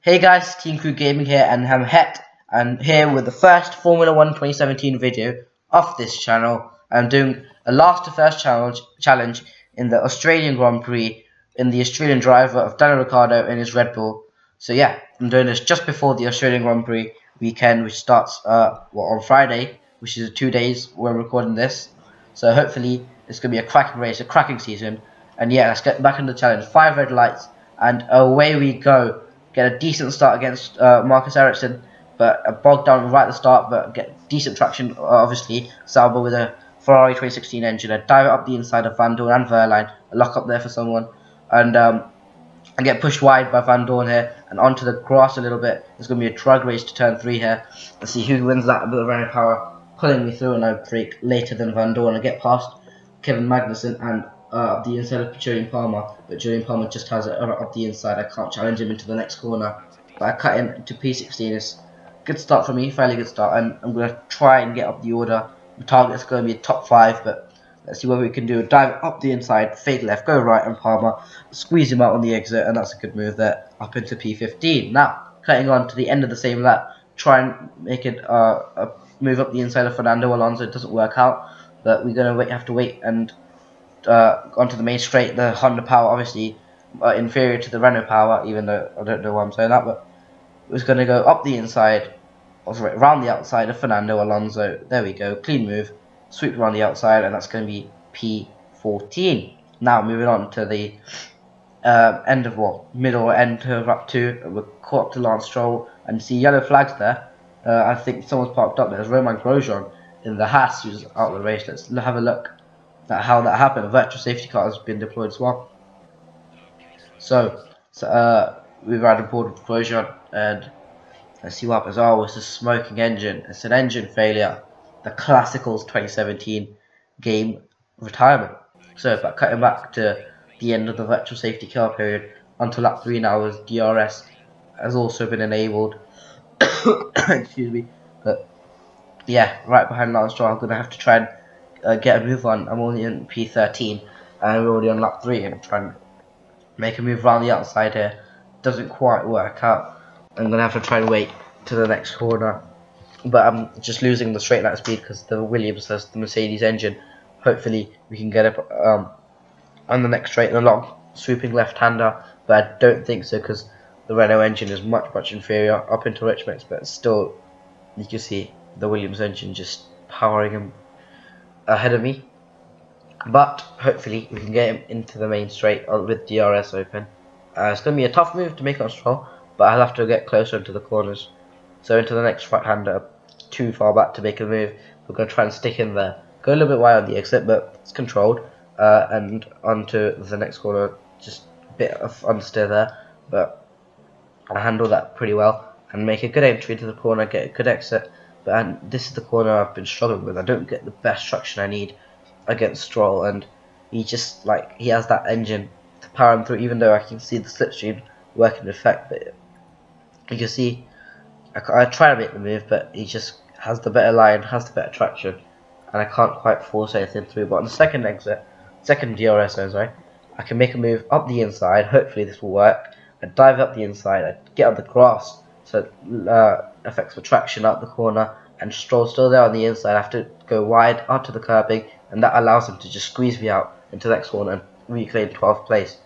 Hey guys, Team Crew Gaming here, and I'm Het, and here with the first Formula 1 2017 video of this channel. I'm doing a last to first challenge in the Australian Grand Prix in the Australian driver of Daniel Ricciardo in his Red Bull. So yeah, I'm doing this just before the Australian Grand Prix weekend, which starts on Friday, which is 2 days when we're recording this. So hopefully it's going to be a cracking race, a cracking season. And yeah, let's get back into the challenge. 5 red lights, and away we go. Get a decent start against Marcus Ericsson, but bogged down right at the start, but get decent traction, obviously. Sauber with a Ferrari 2016 engine. I dive up the inside of Van Dorn and Verline, a lock up there for someone, and I get pushed wide by Van Dorn here, and onto the grass a little bit. There's going to be a drag race to turn 3 here. Let's see who wins that with the Renault power, pulling me through, and I break later than Van Dorn. I get past Kevin Magnussen and up the inside of Julian Palmer, but Julian Palmer just has it up the inside. I can't challenge him into the next corner, but I cut in to P16. It's a good start for me, fairly good start, and I'm going to try and get up the order. The target's going to be a top 5, but let's see what we can do. Dive up the inside, fake left, go right, and Palmer squeeze him out on the exit, and that's a good move there, up into P15. Now, cutting on to the end of the same lap, try and make it move up the inside of Fernando Alonso. It doesn't work out, but we're going to have to wait and onto the main straight. The Honda power obviously inferior to the Renault power, even though I don't know why I'm saying that, but it was going to go up the inside, around the outside of Fernando Alonso. There we go, clean move, sweep around the outside, and that's going to be P14. Now moving on to the middle end of lap 2, we're caught up to Lance Stroll, and see yellow flags there. I think someone's parked up. There's Romain Grosjean in the Haas who's out of the race. Let's have a look at how that happened. A virtual safety car has been deployed as well. So we've had aboard with Grosjean, and let's see what happens. Oh, it's a smoking engine. It's an engine failure. The Classicals 2017 game retirement. So cutting back to the end of the virtual safety car period, onto lap 3 now, as DRS has also been enabled. Excuse me. But yeah, right behind Lance Stroll, I'm going to have to try and get a move on. I'm only in P13 and we're already on lap 3, and I'm trying to make a move around the outside here. Doesn't quite work out. I'm going to have to try and wait to the next corner, but I'm just losing the straight line speed because the Williams has the Mercedes engine. Hopefully we can get up on the next straight and a long swooping left-hander, but I don't think so because the Renault engine is much inferior up into rich mix, but still you can see the Williams engine just powering him ahead of me. But hopefully we can get him into the main straight with DRS open. It's going to be a tough move to make on Stroll, but I'll have to get closer into the corners. So into the next right-hander, too far back to make a move. We're going to try and stick in there. Go a little bit wide on the exit, but it's controlled. And onto the next corner, just a bit of understeer there, but I handle that pretty well and make a good entry to the corner, get a good exit. But this is the corner I've been struggling with. I don't get the best traction I need against Stroll, and he just he has that engine to power him through, even though I can see the slipstream working in effect. But you can see I try to make the move, but he just has the better line, has the better traction, and I can't quite force anything through. But on the second DRS zone, sorry, I can make a move up the inside. Hopefully this will work. I dive up the inside, I get on the grass, so it affects the traction out the corner, and Stroll's still there on the inside. I have to go wide onto the curbing, and that allows him to just squeeze me out into the next corner and reclaim 12th place.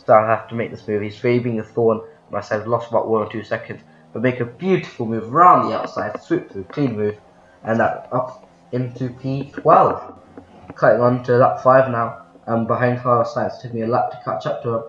So I have to make this move. He's really being a thorn. I've lost about 1 or 2 seconds, but make a beautiful move around the outside, swoop through, clean move, and that up into P12. Cutting on to lap 5 now. I'm behind Carlos Sainz. It took me a lap to catch up to him.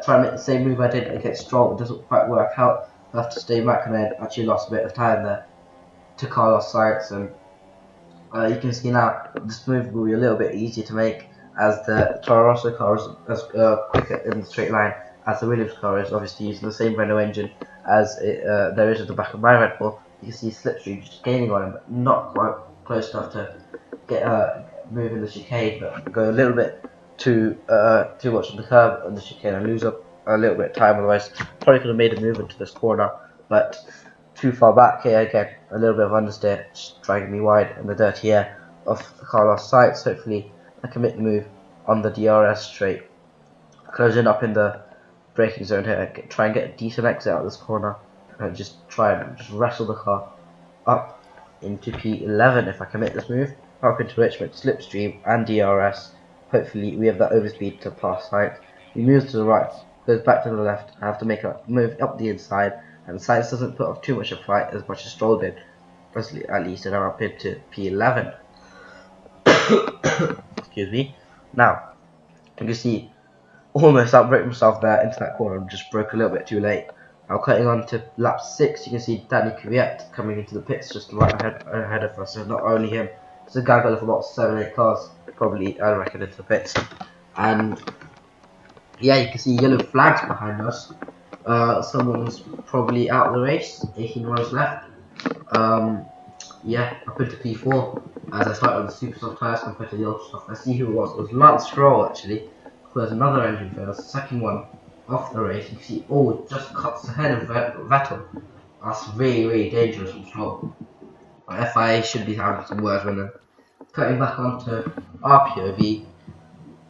Try and make the same move I did against Stroll. It doesn't quite work out. I have to stay back, and I actually lost a bit of time there to Carlos Sainz. And you can see now this move will be a little bit easier to make, as the Toro Rosso car is as quicker in the straight line as the Williams car is, obviously using the same Renault engine as there is at the back of my Red Bull. You can see slipstream just gaining on him, but not quite close enough to get moving the chicane, but go a little bit too much on the curb on the chicane and lose up a little bit of time. Otherwise probably could have made a move into this corner, but too far back here again. A little bit of understeer, just dragging me wide in the dirty air of Carlos Sainz. Hopefully I can make the move on the DRS straight, closing up in the braking zone here. Try and get a decent exit out of this corner, and just try and just wrestle the car up into P11 if I can make this move, up into Richmond, slipstream and DRS. Hopefully we have that overspeed to pass Sainz. He moves to the right, goes back to the left. I have to make a move up the inside, and Sainz doesn't put up too much of a fight as much as Stroll did, at least, and I'm up into P11. Excuse me. Now you can see almost outbraked myself there into that corner and just broke a little bit too late. Now cutting on to lap 6, you can see Danny Kvyat coming into the pits just right ahead of us. So not only him, there's a guy got about 7-8 cars probably, I reckon, into the pits. And yeah, you can see yellow flags behind us. Someone's probably out of the race, 18 rows left. Yeah, up into P4 as I started with the super soft tyres compared to the ultra soft. I see who it was. It was Lance Stroll actually, who has another engine fail, second one off the race. You can see, oh, just cuts ahead of Vettel. That's really, really dangerous from Stroll. FIA should be having some words when they're cutting back onto our POV.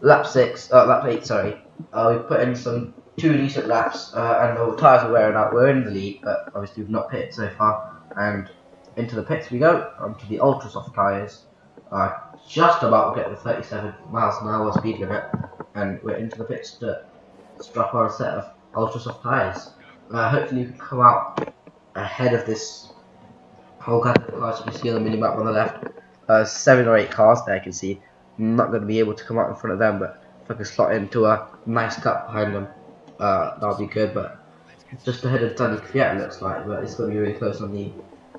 Lap 8, sorry. We put in some 2 decent laps, and the tyres are wearing out. We're in the lead, but obviously we've not pitted so far. And into the pits we go, onto the ultra soft tyres. Just about to get the 37 miles an hour speed limit, and we're into the pits to strap on a set of ultra soft tyres. Hopefully we can come out ahead of this whole gather of cars. You can see on the mini map on the left, 7 or 8 cars there. You can see I'm not going to be able to come out in front of them, but if I can slot into a nice gap behind them, that'll be good. But just ahead of Danny Kvyat, it looks like, but it's going to be really close on the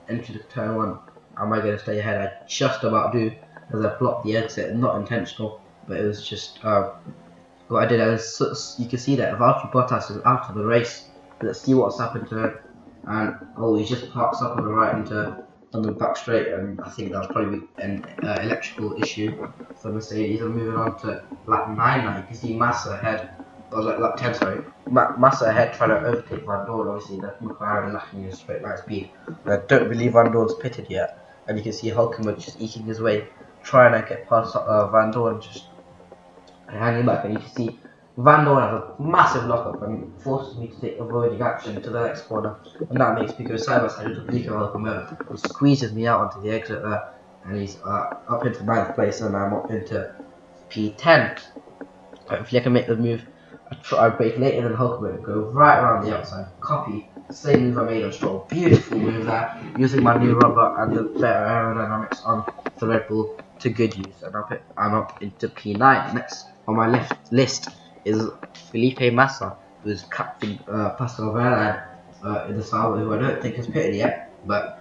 entry to turn 1. Am I going to stay ahead? I just about do, as I blocked the exit. Not intentional, but it was just what I did. You can see that Valtteri Bottas is out of the race. Let's see what's happened to him. And oh, he just parks up on the right on the back straight, and I think that's probably an electrical issue for Mercedes. I'm moving on to lap 9 now. You can see Massa ahead. Or lap 10, sorry. Massa ahead trying to overtake Van Dorn. Obviously, the McLaren lacking in straight line speed. I don't believe Van Dorn's pitted yet. And you can see Hulkenberg just eking his way, trying to get past Van Dorn, just hanging back. And you can see Van Dorn has a massive lockup and forces me to take avoiding action to the next corner. And that makes me go side by side with Nico Hulkenberg, who squeezes me out onto the exit there. And he's up into 9th place, and I'm up into P10. Hopefully I can make the move. I brake later than Hulkenberg, go right around the outside, copy the same move I made on Stroll. Beautiful move there, using my new rubber and the better aerodynamics on the Red Bull to good use. And I'm up into P9. Next on my list is Felipe Massa, who's captain Pascal Wehrlein in the Sauber, who I don't think has pitted yet, but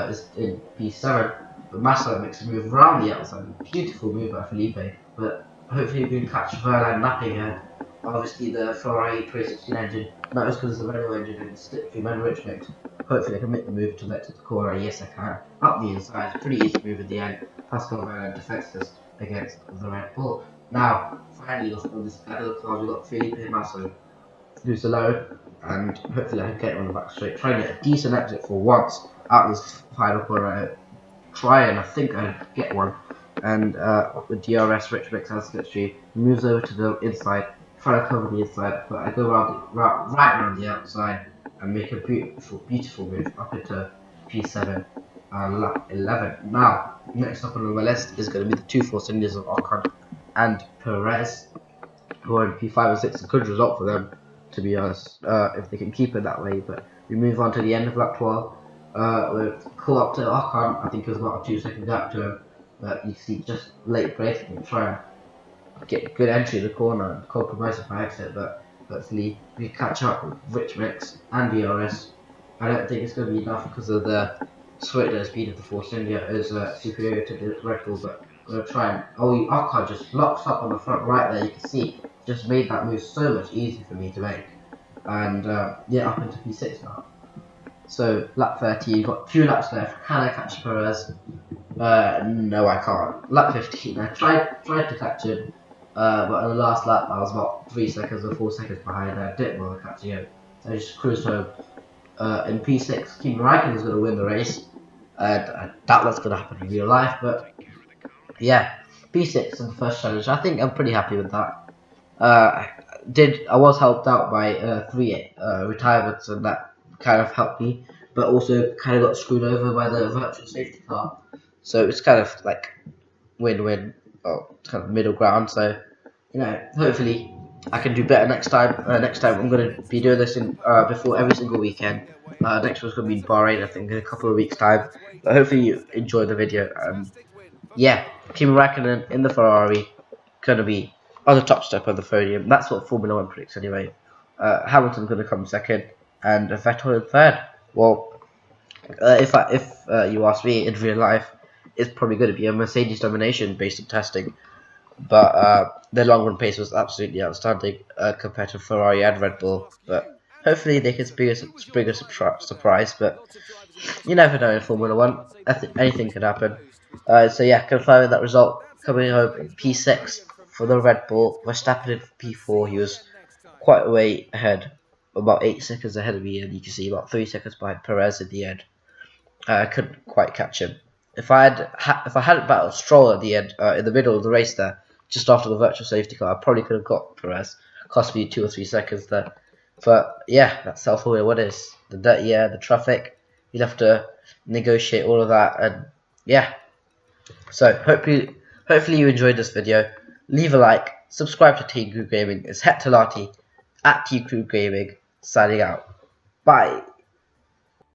is in P7. But Massa makes a move around the outside. Beautiful move by Felipe, but hopefully we can catch Wehrlein napping here. Obviously the Ferrari 2016 engine, not as good as the Renault engine and slipstream and rich mix. Hopefully I can make the move to the corner. Yes, I can. Up the inside, pretty easy move at the end. Pascal Wehrlein defends us against the Red Bull. Now, finally, on this battle of cars, we've got Felipe Massa, who's alone, and hopefully I can get him on the back straight. Try and get a decent exit for once out of this final corner. Try and I think I get one. And with DRS, rich mix and slipstream, moves over to the inside. Try to cover the inside, but I go right around the outside and make a beautiful move up into P7 and lap 11. Now, next up on my list is going to be the 2 Force Indians of Ocon and Perez, who are in P5 and 6. A good result for them, to be honest, if they can keep it that way. But we move on to the end of lap 12. We'll pull up to Ocon. I think it was about a 2-second gap to him, but you see just late braking and try and get a good entry in the corner and compromise if I exit, but hopefully we catch up with Rich Mix and DRS. I don't think it's going to be enough because of the speed of the Force India is superior to the Red Bull, but we're going to try and... Oh, Ocon just locks up on the front right there. You can see, just made that move so much easier for me to make. And yeah, up into P6 now. So lap 30, you've got 2 laps left. Can I catch Perez? No, I can't. Lap 15, I tried to catch him, but on the last lap I was about 3 seconds or 4 seconds behind. I didn't bother catching him. So I just cruised home. In P6, Kimi Raikkonen is going to win the race. I doubt that's going to happen in real life, but yeah, P6 in the first challenge. I think I'm pretty happy with that. I was helped out by 3 retirements, and that kind of helped me, but also kind of got screwed over by the virtual safety car. So it's kind of like win-win, or kind of middle ground. So hopefully I can do better next time. Next time I'm going to be doing this in before every single weekend. Next one's going to be in Bahrain, I think, in a couple of weeks' time. But hopefully you enjoyed the video. Yeah, Kimi Räikkönen in the Ferrari, going to be on the top step of the podium. That's what Formula 1 predicts anyway. Hamilton's going to come second, and Vettel in third. Well, if you ask me, in real life, it's probably going to be a Mercedes domination based on testing. But their long run pace was absolutely outstanding compared to Ferrari and Red Bull. But hopefully they can spring a surprise. But you never know in Formula 1. Anything can happen. So yeah, confirming that result, coming home in P6 for the Red Bull. Verstappen in P4. He was quite a way ahead, about 8 seconds ahead of me, and you can see about 3 seconds behind Perez at the end. I couldn't quite catch him. If I hadn't battled Stroll at the end, in the middle of the race there, just after the virtual safety car, I probably could have got Perez. Cost me 2 or 3 seconds there. But yeah, that's how Formula 1 is. The dirty air, the traffic. You'll have to negotiate all of that, and yeah. So hopefully you enjoyed this video. Leave a like, subscribe to Team Crew Gaming. It's Het Talati at Team Crew Gaming, signing out. Bye.